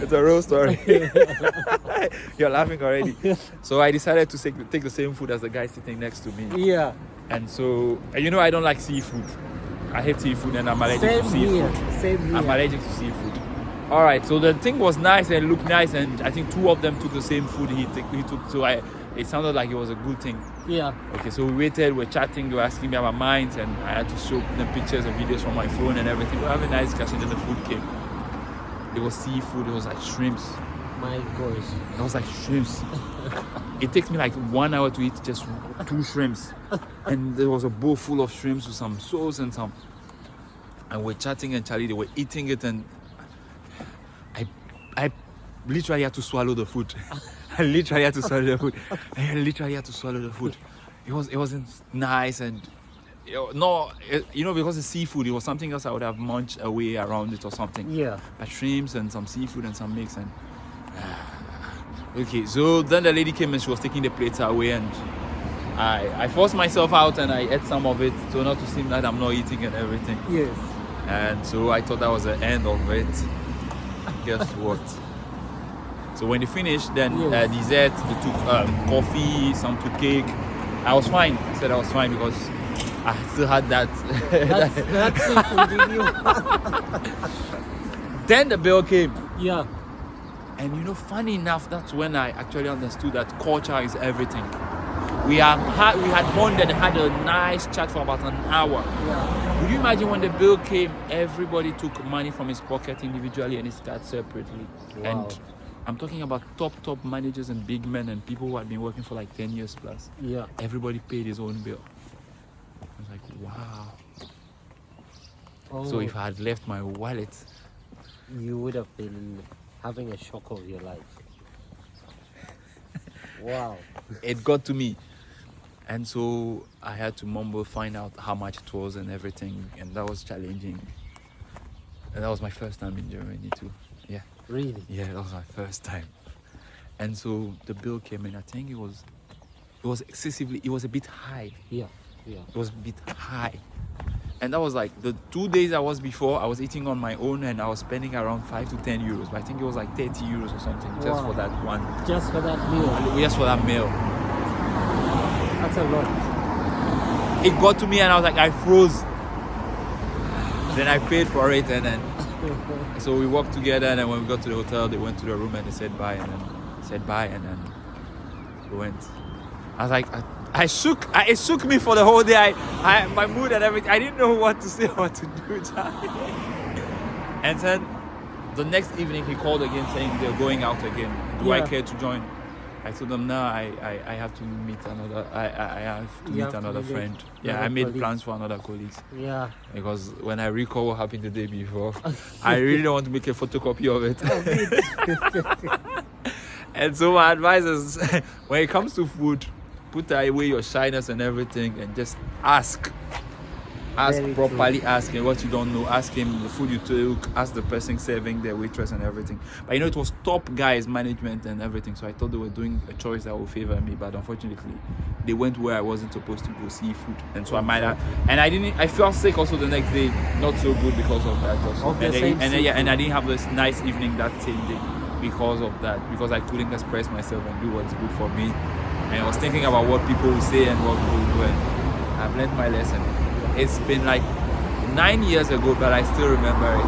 It's a real story. You're laughing already. So I decided to take the same food as the guy sitting next to me. Yeah. And so, you know, I don't like seafood. I hate seafood and I'm allergic to seafood. Same here. I'm allergic to seafood. All right, so the thing was nice and looked nice, and I think two of them took the same food he took. So it sounded like it was a good thing. Yeah. Okay, so we waited, we're chatting, they were asking me about mine, and I had to show them pictures and videos from my phone and everything. We were having a nice discussion, then the food came. It was seafood, it was like shrimps. My gosh. It was like shrimps. It takes me like 1 hour to eat just 2 shrimps. And there was a bowl full of shrimps with some sauce and some. And we're chatting and Charlie, they were eating it, and I literally had to swallow the food. I literally had to swallow the food. It wasn't nice, and because it's seafood, it was something else I would have munched away around it or something. Yeah. But shrimps and some seafood and some mix and okay, so then the lady came and she was taking the plates away, and I forced myself out and I ate some of it so not to seem like I'm not eating and everything. Yes. And so I thought that was the end of it. Guess what? So when they finished, then dessert, they took coffee, some took cake. I was fine. I said I was fine because I still had that. That's seafood in you. Then the bill came. Yeah. And funny enough, that's when I actually understood that culture is everything. We had bonded and had a nice chat for about an hour. Yeah. Would you imagine when the bill came, everybody took money from his pocket individually and his card separately. Wow. And I'm talking about top managers and big men and people who had been working for like 10 years plus. Yeah. Everybody paid his own bill. I was like, wow. Oh. So if I had left my wallet, You would have been having a shock of your life. Wow. it got to me. And so I had to find out how much it was and everything. And that was challenging. And that was my first time in Germany too. Yeah. Really? Yeah, that was my first time. And so the bill came in. I think it was a bit high. Yeah. Yeah. It was a bit high. And that was like the 2 days I was before, I was eating on my own and I was spending around 5 to 10 euros. But I think it was like 30 euros or something just for that one. Just for that meal? Just for that meal. That's a lot. It got to me and I was like, I froze. Then I paid for it and then so we walked together, and then when we got to the hotel, they went to the room and they said bye, and then we went. I was like, it shook me for the whole day. My mood and everything. I didn't know what to say or what to do. And then the next evening he called again saying they're going out again. Do I care to join? I told them no. I have to meet another. I have to meet another friend. Yeah, I made plans for another colleagues. Yeah. Because when I recall what happened the day before, I really don't want to make a photocopy of it. And so my advice is, when it comes to food, put away your shyness and everything, and just ask. Ask properly, ask him what you don't know, ask him the food you took, ask the person serving, the waitress and everything. But it was top guys, management and everything, so I thought they were doing a choice that would favor me, but unfortunately they went where I wasn't supposed to go, seafood. And so I felt sick also the next day, not so good because of that also. And I didn't have this nice evening that same day because of that, because I couldn't express myself and do what's good for me. And I was thinking about what people will say and what people will do, and I've learned my lesson. It's been like 9 years ago, but I still remember it.